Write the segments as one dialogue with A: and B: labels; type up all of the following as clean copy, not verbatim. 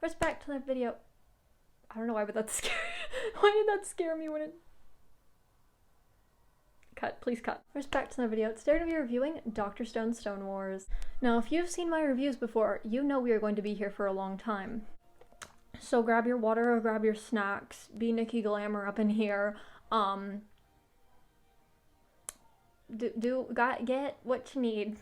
A: First, back to the video. I don't know why, but that's scary. Why did that scare me when it... Cut, please cut. First, back to the video. Today we're going to be reviewing Dr. Stone Stone Wars. Now, if you've seen my reviews before, you know we are going to be here for a long time. So grab your water or grab your snacks. Be Nikki Glamour up in here. Get what you need.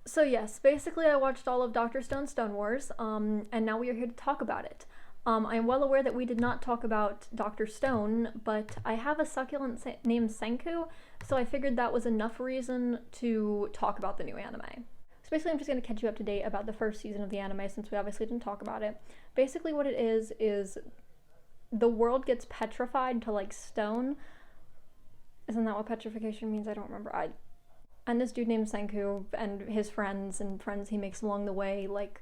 A: So yes, basically I watched all of Dr. Stone Stone Wars, and now we are here to talk about it. I am well aware that we did not talk about Dr. Stone, but I have a succulent named Senku, so I figured that was enough reason to talk about the new anime. So basically I'm just going to catch you up to date about the first season of the anime, since we obviously didn't talk about it. Basically what it is the world gets petrified to like stone. Isn't that what petrification means? I don't remember. And this dude named Senku and his friends he makes along the way, like,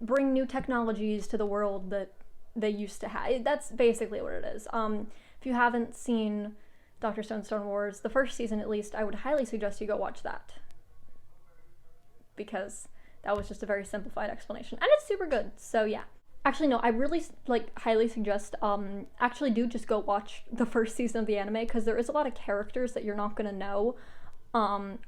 A: bring new technologies to the world that they used to have. That's basically what it is. If you haven't seen Dr. Stone Stone Wars, the first season at least, I would highly suggest you go watch that. Because that was just a very simplified explanation. And it's super good, so yeah. Actually, no, I really, highly suggest, actually do just go watch the first season of the anime, because there is a lot of characters that you're not gonna know.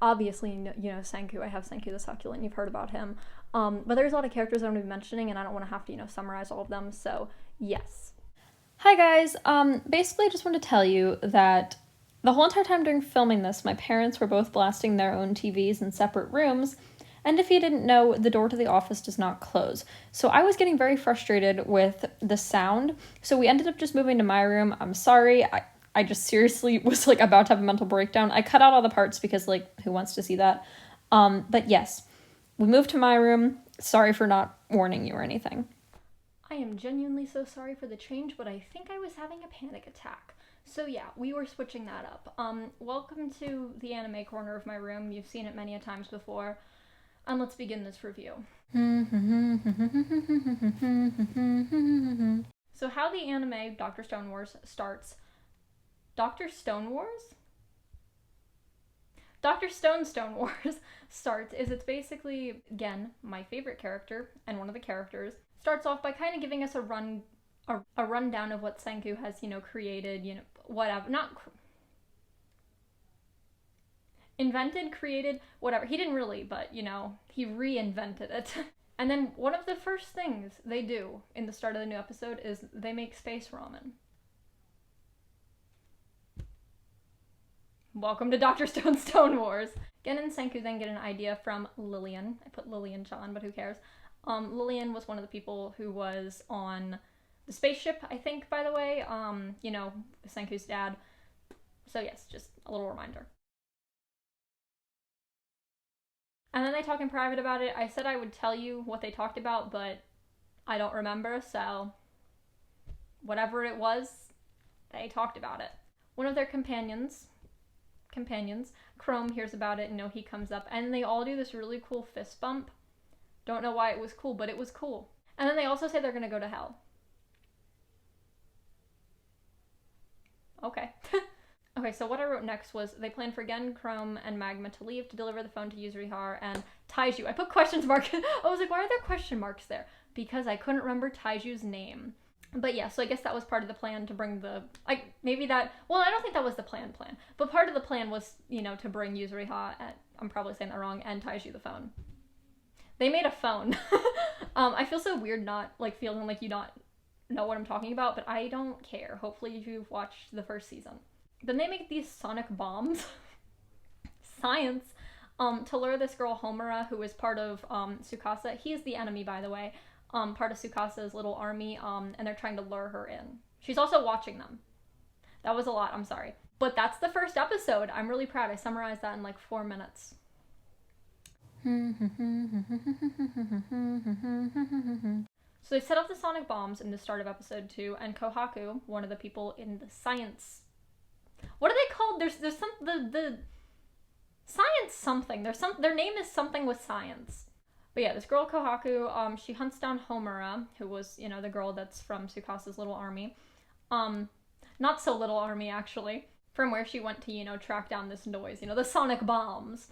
A: Obviously, you know Senku. I have Senku the Succulent, you've heard about him. But there's a lot of characters I'm going to be mentioning, and I don't want to have to, summarize all of them, so yes. Hi guys, basically I just want to tell you that the whole entire time during filming this, my parents were both blasting their own TVs in separate rooms, and if you didn't know, the door to the office does not close. So I was getting very frustrated with the sound, so we ended up just moving to my room. I'm sorry, I just seriously was, about to have a mental breakdown. I cut out all the parts because, who wants to see that? But yes, we moved to my room. Sorry for not warning you or anything. I am genuinely so sorry for the change, but I think I was having a panic attack. So yeah, we were switching that up. Welcome to the anime corner of my room. You've seen it many a times before. And let's begin this review. So how the anime Dr. Stone Wars starts... Dr. Stone Wars? Dr. Stone Wars starts is it's basically, again, my favorite character, and one of the characters, starts off by kind of giving us a rundown of what Senku has, created, whatever, invented, created, whatever. He didn't really, but, he reinvented it. And then one of the first things they do in the start of the new episode is they make space ramen. Welcome to Dr. Stone Wars. Gen and Senku then get an idea from Lillian. I put Lillian Chan, but who cares? Lillian was one of the people who was on the spaceship, I think, by the way. Senku's dad. So yes, just a little reminder. And then they talk in private about it. I said I would tell you what they talked about, but I don't remember, so whatever it was, they talked about it. One of their companions, Chrome, hears about it, and he comes up, and they all do this really cool fist bump. Don't know why it was cool, but it was cool. And then they also say they're gonna go to hell. Okay. Okay, so what I wrote next was they plan for Gen, Chrome, and Magma to leave to deliver the phone to Yuzuriha and Taiju. I put question marks. I was like, why are there question marks there? Because I couldn't remember Taiju's name. But yeah, so I guess that was part of the plan to bring the, I don't think that was the plan, but part of the plan was, to bring Yuzuriha, I'm probably saying that wrong, and Taiju the phone. They made a phone. I feel so weird not, feeling like you not know what I'm talking about, but I don't care. Hopefully you've watched the first season. Then they make these sonic bombs, science, to lure this girl Homura, who is part of, Tsukasa. He's the enemy, by the way. Part of Tsukasa's little army, and they're trying to lure her in. She's also watching them. That was a lot, I'm sorry. But that's the first episode. I'm really proud. I summarized that in 4 minutes. So they set up the sonic bombs in the start of episode 2, and Kohaku, one of the people in the science... What are they called? There's some... The science something. Their name is something with science. But yeah, this girl Kohaku, she hunts down Homura, who was, the girl that's from Tsukasa's little army. Not so little army, actually. From where she went to, track down this noise, the sonic bombs.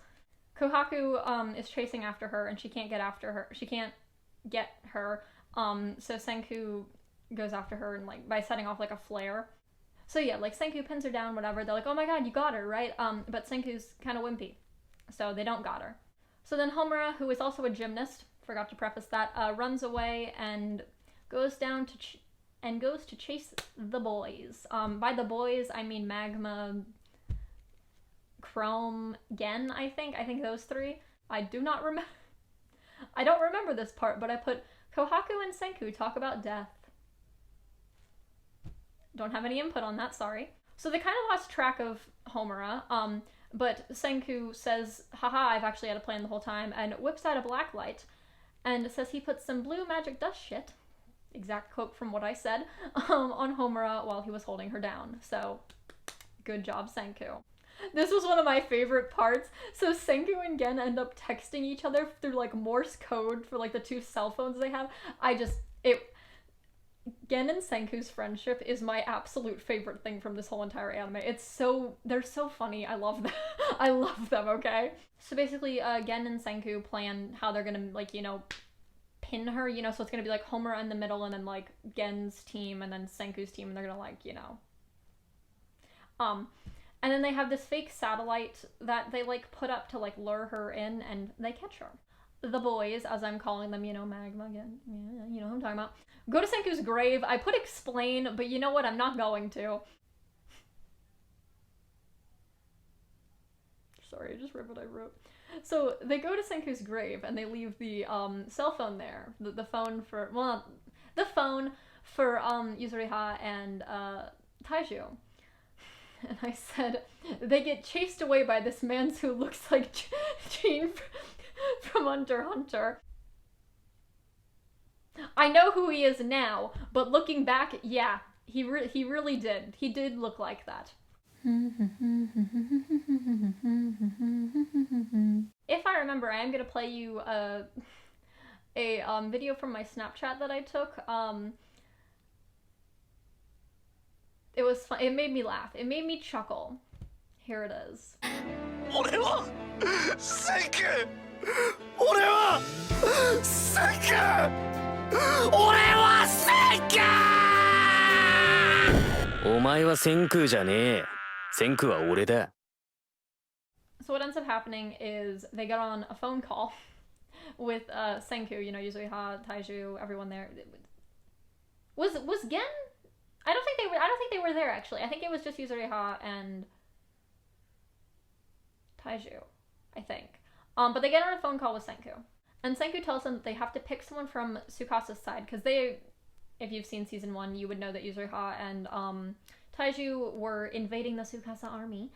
A: Kohaku, is chasing after her, and she can't get after her. She can't get her, So Senku goes after her and like by setting off like a flare. So yeah, like Senku pins her down, whatever. They're like, oh my god, you got her, right? But Senku's kind of wimpy, so they don't got her. So then Homura, who is also a gymnast, forgot to preface that, runs away and goes down to goes to chase the boys. By the boys, I mean Magma, Chrome, Gen. I think those three. I don't remember this part, but I put Kohaku and Senku talk about death. Don't have any input on that, sorry. So they kind of lost track of Homura, but Senku says, haha, I've actually had a plan the whole time, and whips out a black light, and says he put some blue magic dust shit, exact quote from what I said, on Homura while he was holding her down. So, good job, Senku. This was one of my favorite parts. So Senku and Gen end up texting each other through like Morse code for like the two cell phones they have. Gen and Senku's friendship is my absolute favorite thing from this whole entire anime. They're so funny. I love them. I love them, okay? So basically, Gen and Senku plan how they're gonna, like, you know, pin her, you know, so it's gonna be like Homura in the middle and then like Gen's team and then Senku's team, and they're gonna like, you know. And then they have this fake satellite that they like put up to like lure her in, and they catch her. The boys, as I'm calling them, you know, Magma again, yeah, you know who I'm talking about, go to Senku's grave. I put explain, but you know what, I'm not going to. Sorry, I just read what I wrote. So they go to Senku's grave and they leave the cell phone there. The phone for, well, the phone for Yuzuriha and Taiju. And I said, they get chased away by this man who looks like Gene from Hunter x Hunter. I know who he is now, but looking back, yeah, he really did. He did look like that. If I remember, I am going to play you a video from my Snapchat that I took. It was fun. It made me laugh. It made me chuckle. Here it is.
B: 俺はセンク俺はセンク俺はセンクお前はセンクじゃねえセンクは俺だ
A: So what ends up happening is they get on a phone call with Senku, you know, Yuzuriha, Taiju, everyone there. Was Gen? I don't think they were there actually. I think it was just Yuzuriha and Taiju, I think. But they get on a phone call with Senku. And Senku tells them that they have to pick someone from Tsukasa's side, because they, if you've seen season 1, you would know that Yuzuriha and Taiju were invading the Tsukasa army,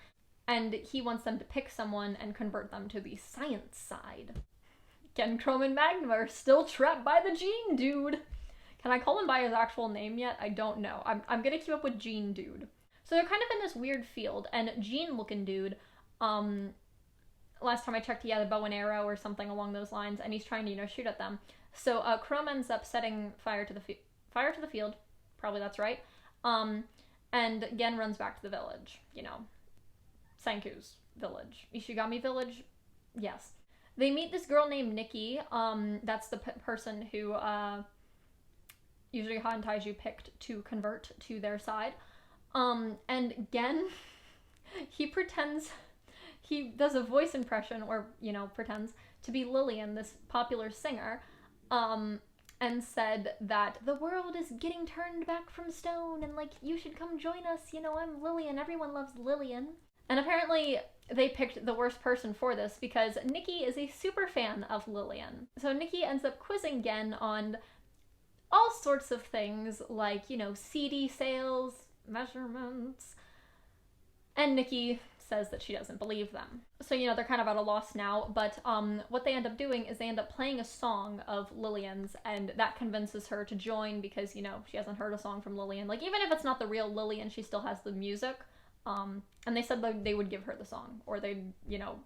A: and he wants them to pick someone and convert them to the science side. Gen, Chrome, and Magma are still trapped by the Gene Dude. Can I call him by his actual name yet? I don't know. I'm gonna keep up with Gene Dude. So they're kind of in this weird field, and Gene looking dude, last time I checked he had a bow and arrow or something along those lines, and he's trying to, you know, shoot at them. So Chrome ends up setting fire to the field, probably that's right, and Gen runs back to the village, you know, Senku's village. Ishigami village? Yes. They meet this girl named Nikki, that's the person who, Yuzuriha and Taiju picked to convert to their side. And Gen, he does a voice impression, or, you know, pretends to be Lillian, this popular singer, and said that the world is getting turned back from stone, and, like, you should come join us, you know, I'm Lillian, everyone loves Lillian. And apparently they picked the worst person for this, because Nikki is a super fan of Lillian. So Nikki ends up quizzing Gen on all sorts of things, like, you know, CD sales, measurements, and Nikki says that she doesn't believe them. So, you know, they're kind of at a loss now, but what they end up doing is they end up playing a song of Lillian's, and that convinces her to join because, you know, she hasn't heard a song from Lillian. Like, even if it's not the real Lillian, she still has the music, and they said that they would give her the song, or they'd, you know,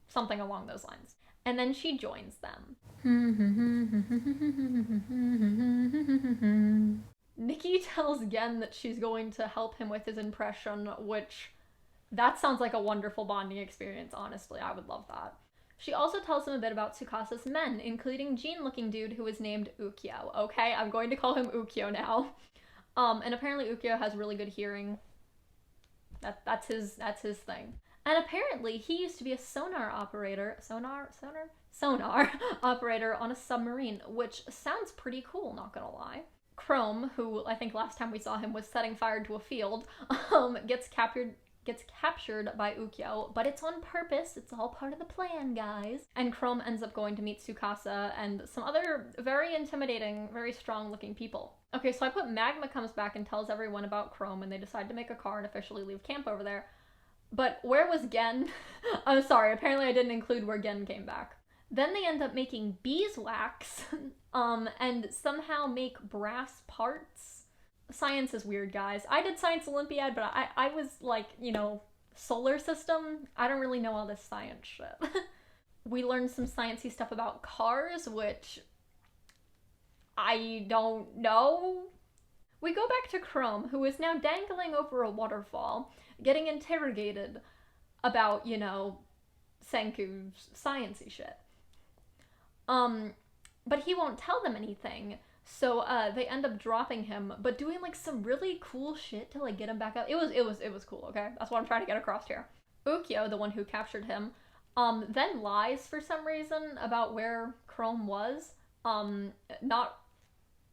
A: something along those lines. And then she joins them. Nikki tells Gen that she's going to help him with his impression, which, that sounds like a wonderful bonding experience, honestly. I would love that. She also tells him a bit about Tsukasa's men, including Jean-looking dude who is named Ukyo. Okay, I'm going to call him Ukyo now. And apparently Ukyo has really good hearing. That's his thing. And apparently he used to be a sonar operator operator on a submarine, which sounds pretty cool, not gonna lie. Chrome, who I think last time we saw him was setting fire to a field, gets captured by Ukyo, but it's on purpose. It's all part of the plan, guys. And Chrome ends up going to meet Tsukasa and some other very intimidating, very strong-looking people. Okay, so I put Magma comes back and tells everyone about Chrome, and they decide to make a car and officially leave camp over there. But where was Gen? I'm sorry, apparently I didn't include where Gen came back. Then they end up making beeswax, and somehow make brass parts. Science is weird, guys. I did Science Olympiad, but I was like, you know, solar system. I don't really know all this science shit. We learned some sciencey stuff about cars, which I don't know. We go back to Chrome, who is now dangling over a waterfall, getting interrogated about, you know, Senku's sciencey shit. But he won't tell them anything. So they end up dropping him, but doing like some really cool shit to like get him back up. It was cool, okay? That's what I'm trying to get across here. Ukyo, the one who captured him, then lies for some reason about where Chrome was. Not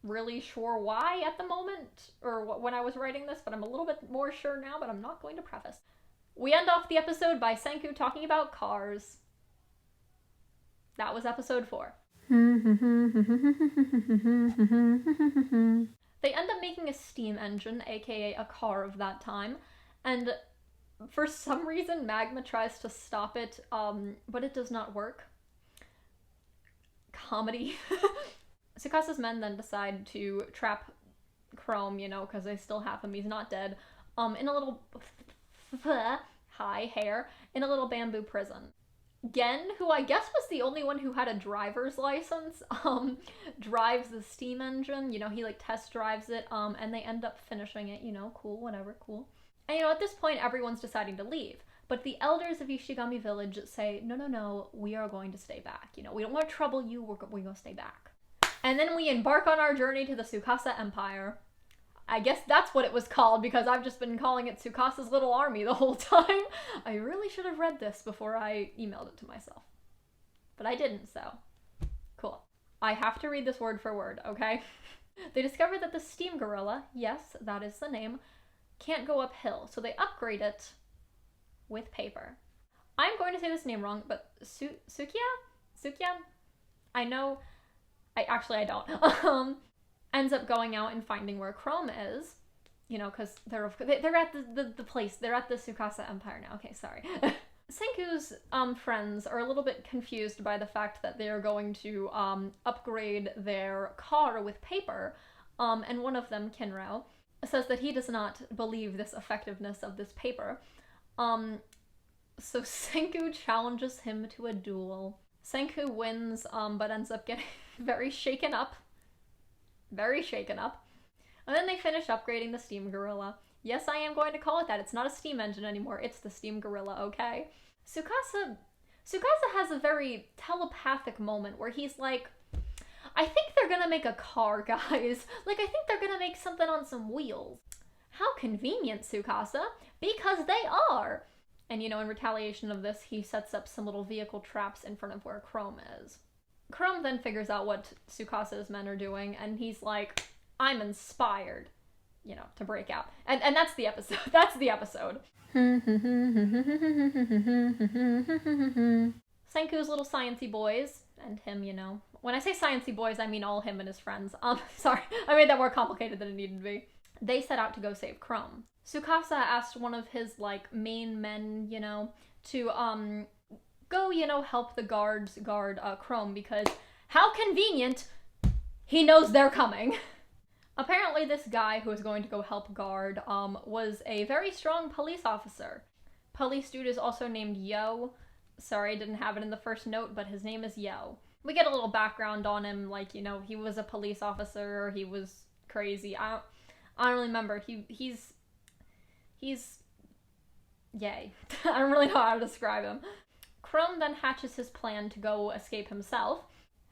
A: really sure why at the moment, or when I was writing this, but I'm a little bit more sure now, but I'm not going to preface. We end off the episode by Senku talking about cars. That was episode 4. They end up making a steam engine, aka a car of that time, and for some reason Magma tries to stop it, but it does not work. Comedy. Tsukasa's men then decide to trap Chrome, you know, because they still have him, he's not dead, in a little high hair, in a little bamboo prison. Gen, who I guess was the only one who had a driver's license, drives the steam engine, you know, he like test drives it, and they end up finishing it, you know, cool, whatever, cool. And you know, at this point everyone's deciding to leave, but the elders of Ishigami Village say, no, we are going to stay back, you know, we don't want to trouble you, we're going to stay back. And then we embark on our journey to the Tsukasa Empire. I guess that's what it was called, because I've just been calling it Tsukasa's Little Army the whole time. I really should have read this before I emailed it to myself. But I didn't, so cool. I have to read this word for word, okay? They discover that the steam gorilla, yes, that is the name, can't go uphill, so they upgrade it with paper. I'm going to say this name wrong, but Sukia? I know, I don't. Ends up going out and finding where Chrome is, you know, because they're at the place, they're at the Tsukasa Empire now. Okay, sorry. Senku's friends are a little bit confused by the fact that they are going to upgrade their car with paper, and one of them, Kinro, says that he does not believe this effectiveness of this paper. So Senku challenges him to a duel. Senku wins, but ends up getting very shaken up. And then they finish upgrading the steam gorilla. Yes, I am going to call it that. It's not a steam engine anymore. It's the steam gorilla, okay? Tsukasa has a very telepathic moment where he's like, I think they're gonna make a car, guys. Like, I think they're gonna make something on some wheels. How convenient, Tsukasa. Because they are. And, you know, in retaliation of this, he sets up some little vehicle traps in front of where Chrome is. Chrome then figures out what Tsukasa's men are doing, and he's like, I'm inspired, you know, to break out. And that's the episode. That's the episode. Senku's little sciencey boys, and him, you know. When I say sciencey boys, I mean all him and his friends. Sorry, I made that more complicated than it needed to be. They set out to go save Chrome. Tsukasa asked one of his, like, main men, you know, to, go, you know, help the guards guard Chrome, because how convenient, he knows they're coming. Apparently this guy who was going to go help guard was a very strong police officer. Police dude is also named Yo. Sorry, I didn't have it in the first note, but his name is Yo. We get a little background on him, like, you know, he was a police officer, he was crazy. I don't remember. He's yay. I don't really know how to describe him. Chrome then hatches his plan to go escape himself,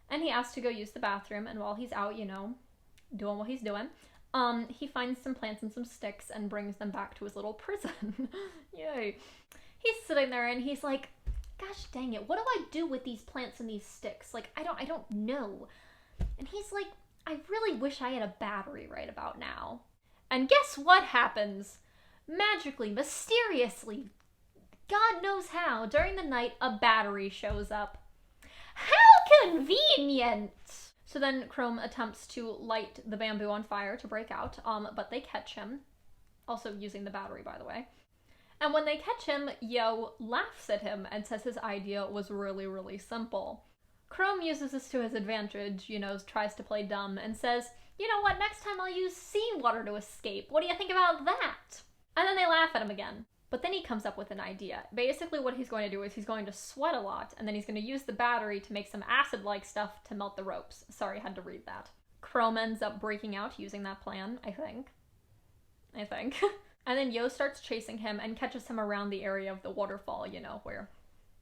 A: and he asks to go use the bathroom, and while he's out, doing what he's doing, he finds some plants and some sticks and brings them back to his little prison. Yay. He's sitting there and he's like, gosh dang it, what do I do with these plants and these sticks? Like, I don't know. And he's like, I really wish I had a battery right about now. And guess what happens? Magically, mysteriously, God knows how, during the night, a battery shows up. How convenient! So then Chrome attempts to light the bamboo on fire to break out, but they catch him. Also using the battery, by the way. And when they catch him, Yo laughs at him and says his idea was really, really simple. Chrome uses this to his advantage, tries to play dumb, and says, you know what, next time I'll use seawater to escape. What do you think about that? And then they laugh at him again. But then he comes up with an idea. Basically what he's going to do is he's going to sweat a lot, and then he's going to use the battery to make some acid-like stuff to melt the ropes. Sorry, I had to read that. Chrome ends up breaking out using that plan, I think. And then Yo starts chasing him and catches him around the area of the waterfall, where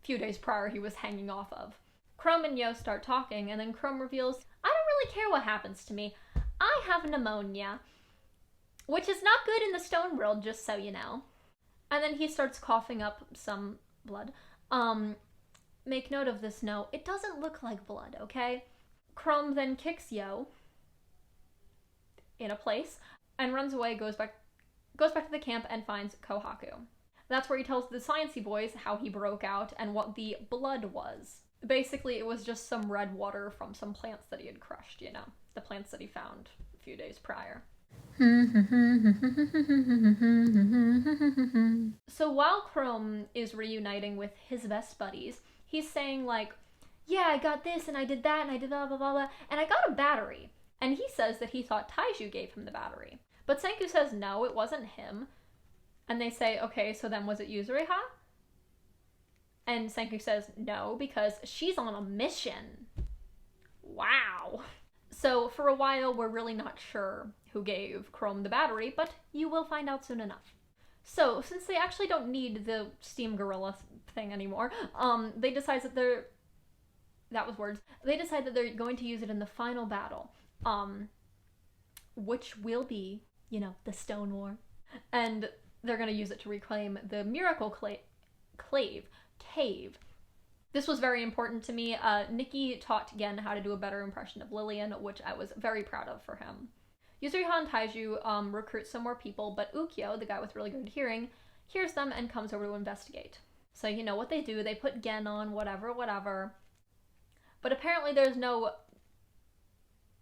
A: a few days prior he was hanging off of. Chrome and Yo start talking, and then Chrome reveals, I don't really care what happens to me. I have pneumonia. Which is not good in the stone world, just so you know. And then he starts coughing up some blood. Make note of this note. It doesn't look like blood, okay? Chrome then kicks Yo in a place and runs away, goes back to the camp and finds Kohaku. That's where he tells the sciencey boys how he broke out and what the blood was. Basically, it was just some red water from some plants that he had crushed, the plants that he found a few days prior. So while Chrome is reuniting with his best buddies, he's saying like, yeah, I got this and I did that and I did blah blah blah blah, and I got a battery. And he says that he thought Taiju gave him the battery. But Senku says no, it wasn't him. And they say, okay, so then was it Yuzuriha? And Senku says no, because she's on a mission. Wow. So for a while, we're really not sure who gave Chrome the battery, but you will find out soon enough. So, since they actually don't need the steam gorilla thing anymore, they decide that they decide that they're going to use it in the final battle, which will be, the Stone War. And they're going to use it to reclaim the Miracle Cave. This was very important to me. Nikki taught Gen how to do a better impression of Lillian, which I was very proud of for him. Yuzuriha and Taiju recruit some more people, but Ukyo, the guy with really good hearing, hears them and comes over to investigate. So you know what they do, they put Gen on, whatever. But apparently there's no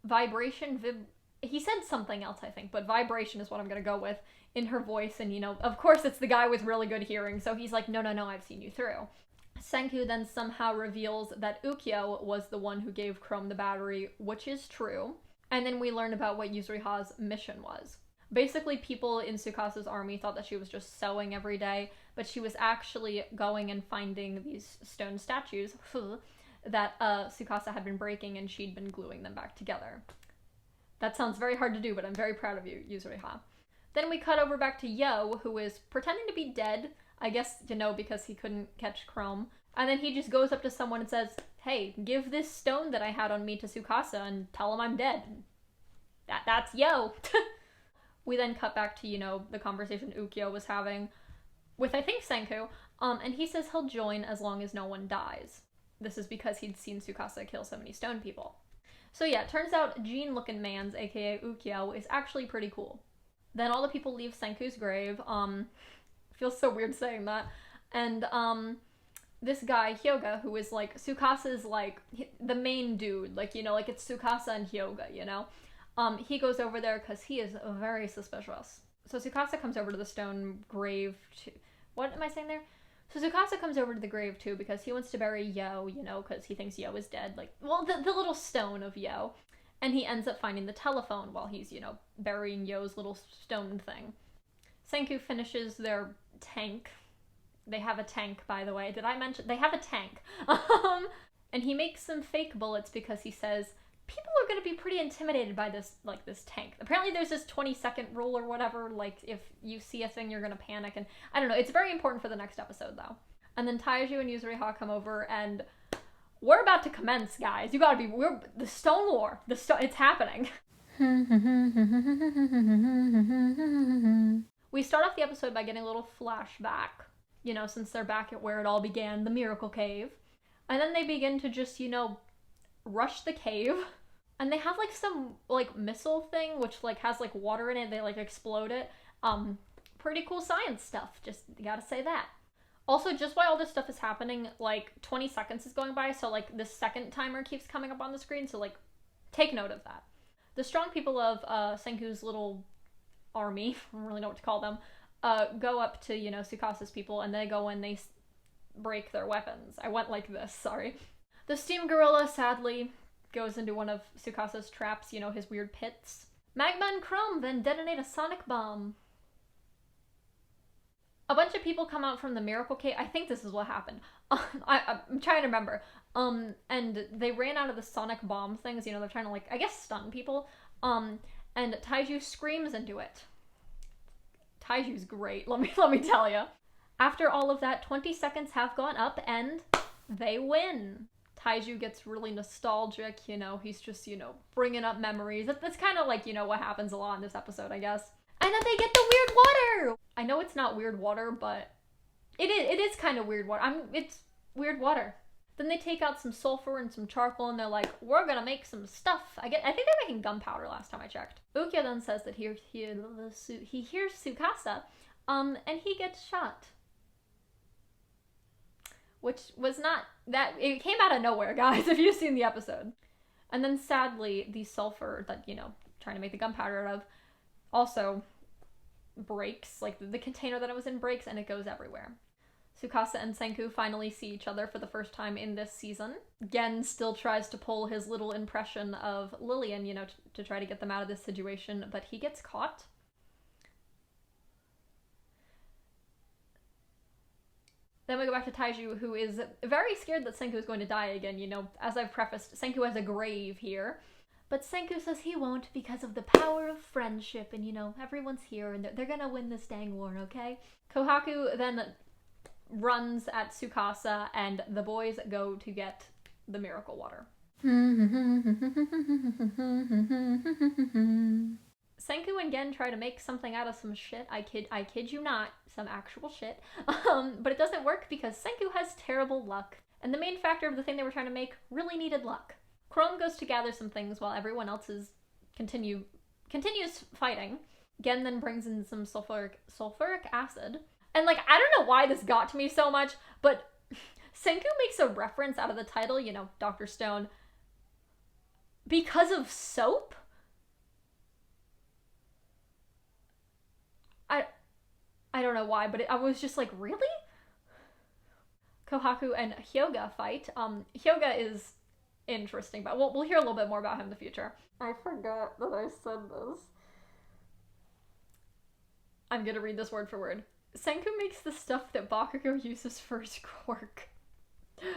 A: vibration, he said something else, I think, but vibration is what I'm gonna go with, in her voice, and of course it's the guy with really good hearing, so he's like, no, I've seen you through. Senku then somehow reveals that Ukyo was the one who gave Chrome the battery, which is true. And then we learn about what Yuzuriha's mission was. Basically, people in Tsukasa's army thought that she was just sewing every day, but she was actually going and finding these stone statues that Tsukasa had been breaking, and she'd been gluing them back together. That sounds very hard to do, but I'm very proud of you, Yuzuriha. Then we cut over back to Yo, who is pretending to be dead, I guess, because he couldn't catch Chrome. And then he just goes up to someone and says, hey, give this stone that I had on me to Tsukasa and tell him I'm dead. That's Yo. We then cut back to, the conversation Ukyo was having with, I think, Senku. And he says he'll join as long as no one dies. This is because he'd seen Tsukasa kill so many stone people. So yeah, it turns out Gene-looking man's, aka Ukyo, is actually pretty cool. Then all the people leave Senku's grave. Feels so weird saying that. And, this guy, Hyoga, who is, like, Tsukasa's, like, the main dude. Like, it's Tsukasa and Hyoga, he goes over there because he is very suspicious. So Tsukasa comes over to the stone grave too. What am I saying there? So Tsukasa comes over to the grave too because he wants to bury Yo, because he thinks Yo is dead. Like, well, the little stone of Yo. And he ends up finding the telephone while he's, burying Yo's little stone thing. Senku finishes their tank. They have a tank, by the way. Did I mention? They have a tank. And he makes some fake bullets because he says, people are going to be pretty intimidated by this tank. Apparently there's this 20-second rule or whatever, like, if you see a thing, you're going to panic, and I don't know. It's very important for the next episode, though. And then Taiju and Yuzuriha come over, and we're about to commence, guys. You gotta be, the Stone War. It's happening. We start off the episode by getting a little flashback, you know, since they're back at where it all began, the Miracle Cave. And then they begin to just, you know, rush the cave. And they have, like, some, like, missile thing, which, like, has, like, water in it. They, like, explode it. Pretty cool science stuff. Just gotta say that. Also, just while all this stuff is happening, like, 20 seconds is going by, so, like, the second timer keeps coming up on the screen, so, like, take note of that. The strong people of Senku's little army, I don't really know what to call them, go up to, you know, Tsukasa's people, and they go and they break their weapons. I went like this, sorry. The steam gorilla, sadly, goes into one of Tsukasa's traps, you know, his weird pits. Magma and Chrome then detonate a sonic bomb. A bunch of people come out from the Miracle Cave. I think this is what happened. I'm trying to remember. And they ran out of the sonic bomb things. You know, they're trying to, like, I guess, stun people. And Taiju screams into it. Taiju's great, let me tell you. After all of that, 20 seconds have gone up, and they win. Taiju gets really nostalgic, you know, he's just, you know, bringing up memories. That's kind of like, you know, what happens a lot in this episode, I guess. And then they get the weird water! I know it's not weird water, but it is kind of weird water. It's weird water. Then they take out some sulfur and some charcoal, and they're like, we're gonna make some stuff. I think they're making gunpowder last time I checked. Ukyo then says that he hears Tsukasa, and he gets shot. Which was not that, it came out of nowhere, guys, if you've seen the episode. And then sadly, the sulfur that, you know, trying to make the gunpowder out of also breaks, like the container that it was in breaks, and it goes everywhere. Tsukasa and Senku finally see each other for the first time in this season. Gen still tries to pull his little impression of Lillian, you know, to try to get them out of this situation, but he gets caught. Then we go back to Taiju, who is very scared that Senku is going to die again, you know. As I've prefaced, Senku has a grave here. But Senku says he won't because of the power of friendship, and, you know, everyone's here, and they're gonna win this dang war, okay? Kohaku then runs at Tsukasa, and the boys go to get the miracle water. Senku and Gen try to make something out of some shit. I kid you not, some actual shit. But it doesn't work because Senku has terrible luck. And the main factor of the thing they were trying to make really needed luck. Chrome goes to gather some things while everyone else continues fighting. Gen then brings in some sulfuric acid. And, like, I don't know why this got to me so much, but Senku makes a reference out of the title, you know, Dr.Stone, because of soap? I don't know why, but I was just like, really? Kohaku and Hyoga fight. Hyoga is interesting, but we'll hear a little bit more about him in the future. I forgot that I said this. I'm gonna read this word for word. Senku makes the stuff that Bakugo uses for his quirk.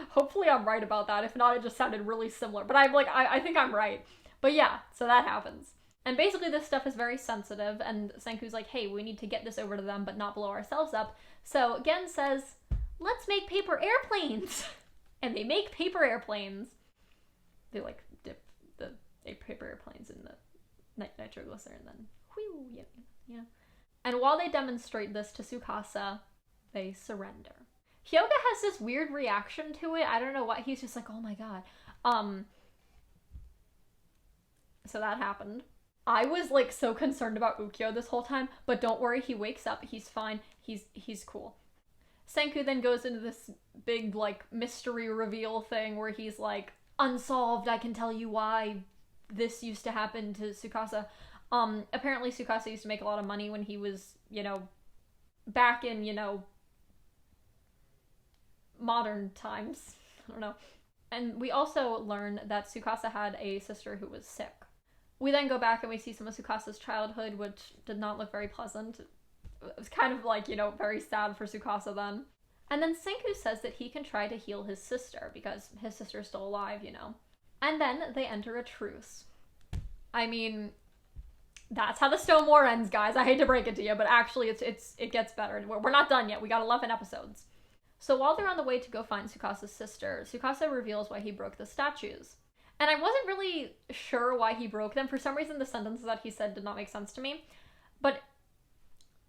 A: Hopefully I'm right about that. If not, it just sounded really similar. But I think I'm right. But yeah, so that happens. And basically this stuff is very sensitive, and Senku's like, hey, we need to get this over to them, but not blow ourselves up. So Gen says, let's make paper airplanes! And they make paper airplanes. They, like, dip the paper airplanes in the nitroglycerin, and then, whew, yeah. And while they demonstrate this to Tsukasa, they surrender. Hyoga has this weird reaction to it. I don't know what, he's just like, oh my god. So that happened. I was, like, so concerned about Ukyo this whole time, but don't worry, he wakes up, he's fine, he's cool. Senku then goes into this big, like, mystery reveal thing where he's like, unsolved, I can tell you why this used to happen to Tsukasa. Apparently Tsukasa used to make a lot of money when he was, you know, back in, you know, modern times. I don't know. And we also learn that Tsukasa had a sister who was sick. We then go back and we see some of Tsukasa's childhood, which did not look very pleasant. It was kind of like, you know, very sad for Tsukasa then. And then Senku says that he can try to heal his sister, because his sister's still alive, you know. And then they enter a truce. I mean, that's how the Stone War ends, guys. I hate to break it to you, but actually it gets better. We're not done yet. We got 11 episodes. So while they're on the way to go find Tsukasa's sister, Tsukasa reveals why he broke the statues. And I wasn't really sure why he broke them. For some reason, the sentences that he said did not make sense to me. But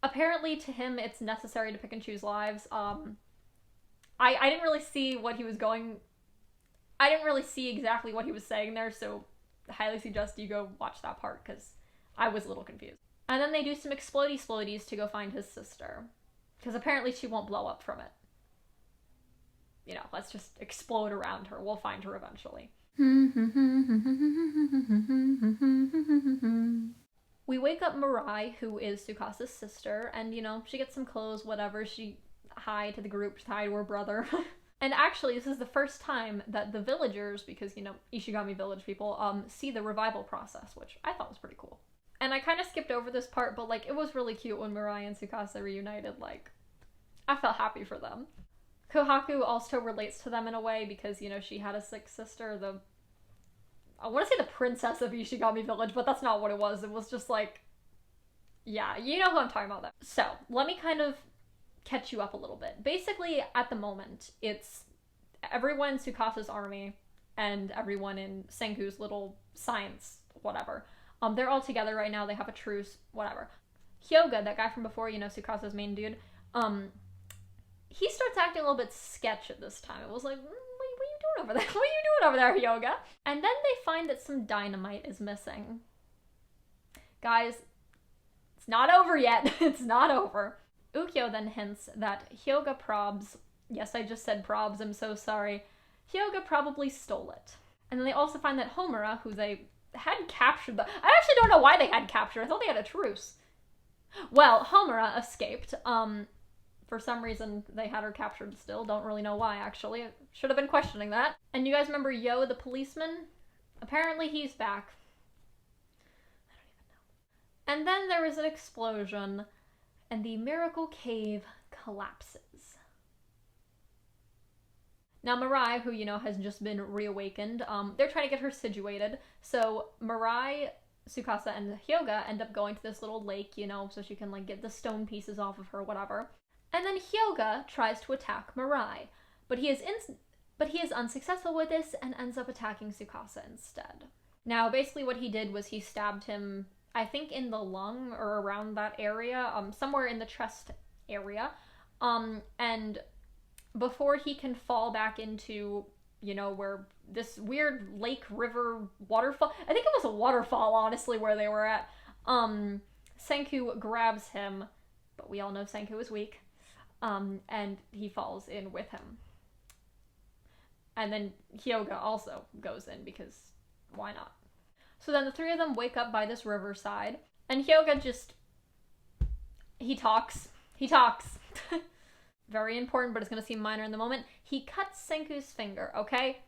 A: apparently to him, it's necessary to pick and choose lives. I didn't really see what he was going... I didn't really see exactly what he was saying there, so I highly suggest you go watch that part, because I was a little confused. And then they do some explodey-splodies to go find his sister. Because apparently she won't blow up from it. You know, let's just explode around her. We'll find her eventually. We wake up Mirai, who is Tsukasa's sister, and, you know, she gets some clothes, whatever. She hi to the group, hi to her brother. And actually, this is the first time that the villagers, because, you know, Ishigami village people, see the revival process, which I thought was pretty cool. And I kind of skipped over this part, but, like, it was really cute when Mirai and Tsukasa reunited. Like, I felt happy for them. Kohaku also relates to them in a way because, you know, she had a sick sister, I want to say the princess of Ishigami village, but that's not what it was. It was just like, yeah, you know who I'm talking about there. So, let me kind of catch you up a little bit. Basically, at the moment, it's everyone in Tsukasa's army and everyone in Senku's little science, whatever. They're all together right now. They have a truce, whatever. Hyoga, that guy from before, you know, Tsukasa's main dude, he starts acting a little bit sketch at this time. It was like, what are you doing over there? What are you doing over there, Hyoga? And then they find that some dynamite is missing. Guys, it's not over yet. It's not over. Ukyo then hints that Hyoga probs, yes, I just said probs, I'm so sorry, Hyoga probably stole it. And then they also find that Homura, who they had captured, I actually don't know why they had captured, I thought they had a truce. Well, Homura escaped, for some reason they had her captured still, don't really know why actually, I should have been questioning that. And you guys remember Yo, the policeman? Apparently he's back. I don't even know. And then there was an explosion, and the miracle cave collapses. Now Mirai, who, you know, has just been reawakened, they're trying to get her situated. So Mirai, Tsukasa, and Hyoga end up going to this little lake, you know, so she can, like, get the stone pieces off of her, whatever. And then Hyoga tries to attack Mirai, but he is unsuccessful with this and ends up attacking Tsukasa instead. Now, basically what he did was he stabbed him, I think in the lung or around that area, somewhere in the chest area, and before he can fall back into, you know, where this weird lake, river, waterfall, I think it was a waterfall, honestly, where they were at, Senku grabs him, but we all know Senku is weak, and he falls in with him. And then Hyoga also goes in, because why not? So then the three of them wake up by this riverside, and Hyoga just, he talks. Very important, but it's going to seem minor in the moment. He cuts Senku's finger, okay?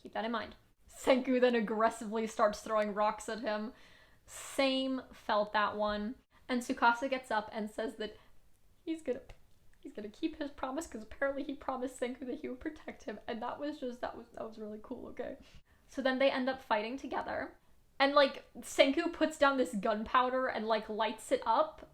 A: Keep that in mind. Senku then aggressively starts throwing rocks at him. Same, felt that one. And Tsukasa gets up and says that he's gonna keep his promise, because apparently he promised Senku that he would protect him, and that was really cool, okay? So then they end up fighting together, and, like, Senku puts down this gunpowder and, like, lights it up.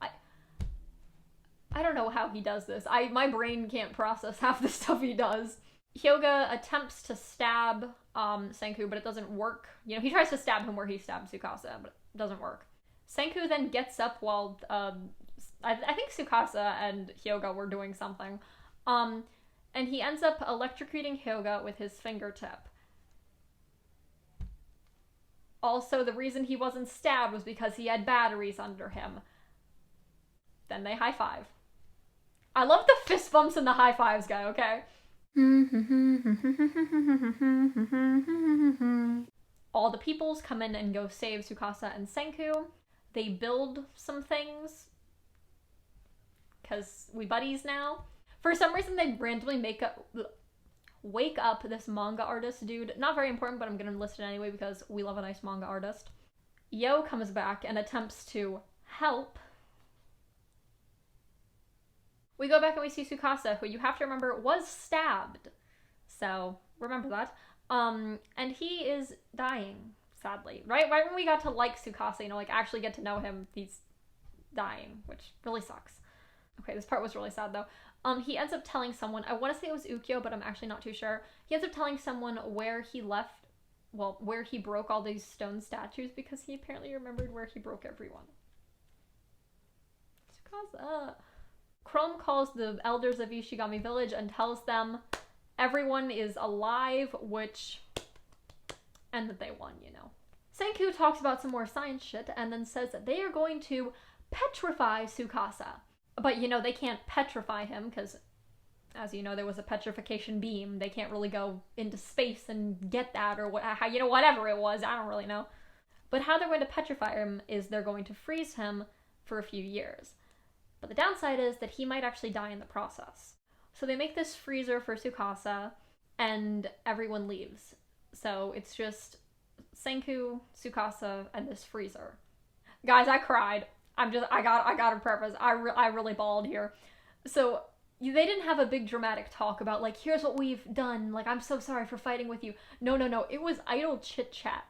A: I don't know how he does this. My brain can't process half the stuff he does. Hyoga attempts to stab Senku, but it doesn't work. You know, he tries to stab him where he stabbed Tsukasa, but it doesn't work. Senku then gets up while, I think Tsukasa and Hyoga were doing something, and he ends up electrocuting Hyoga with his fingertip. Also, the reason he wasn't stabbed was because he had batteries under him. Then they high-five. I love the fist bumps and the high-fives guy, okay? All the peoples come in and go save Tsukasa and Senku. They build some things, because we buddies now. For some reason, they randomly wake up this manga artist dude. Not very important, but I'm gonna list it anyway because we love a nice manga artist. Yo comes back and attempts to help. We go back and we see Tsukasa, who you have to remember was stabbed. So, remember that. And he is dying, sadly. Right when we got to like Tsukasa, you know, like actually get to know him, he's dying, which really sucks. Okay, this part was really sad though. He ends up telling someone, I want to say it was Ukyo, but I'm actually not too sure. He ends up telling someone where he left, well, where he broke all these stone statues, because he apparently remembered where he broke everyone. Tsukasa. Chrome calls the elders of Ishigami Village and tells them everyone is alive, and that they won, you know. Senku talks about some more science shit and then says that they are going to petrify Tsukasa. But, you know, they can't petrify him because, as you know, there was a petrification beam. They can't really go into space and get that, or whatever it was. I don't really know. But how they're going to petrify him is they're going to freeze him for a few years. But the downside is that he might actually die in the process. So they make this freezer for Tsukasa, and everyone leaves. So it's just Senku, Tsukasa, and this freezer. Guys, I cried. I got to preface. I really bawled here. So they didn't have a big dramatic talk about, like, here's what we've done. Like, I'm so sorry for fighting with you. No. It was idle chit chat.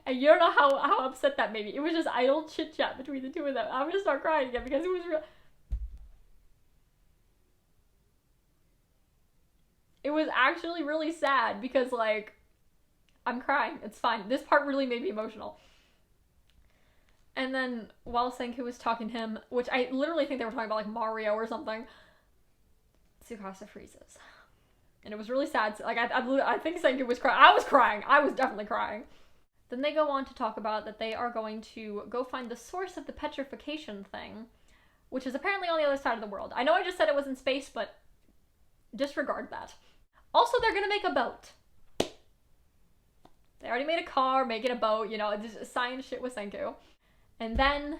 A: And you don't know how upset that made me. It was just idle chit chat between the two of them. I'm gonna start crying again because it was real. It was actually really sad because, like, I'm crying. It's fine. This part really made me emotional. And then while Senku was talking to him, which I literally think they were talking about, like, Mario or something, Tsukasa freezes. And it was really sad. Like, I think Senku was crying. I was crying. I was definitely crying. Then they go on to talk about that they are going to go find the source of the petrification thing, which is apparently on the other side of the world. I know I just said it was in space, but disregard that. Also, they're gonna make a boat. They already made a car, making a boat, you know, just science shit with Senku. And then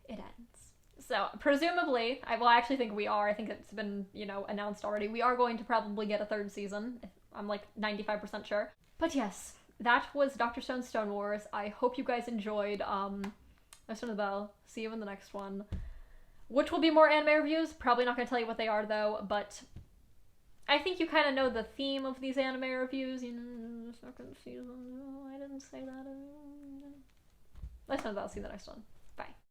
A: it ends. So, presumably, I actually think we are. I think it's been, you know, announced already. We are going to probably get a third season. I'm like 95% sure. But yes, that was Dr. Stone's Stone Wars. I hope you guys enjoyed. Rest on the bell. See you in the next one. Which will be more anime reviews. Probably not going to tell you what they are, though, but I think you kind of know the theme of these anime reviews. You know, second season. Oh, I didn't say that. Rest on the bell. See you in the next one.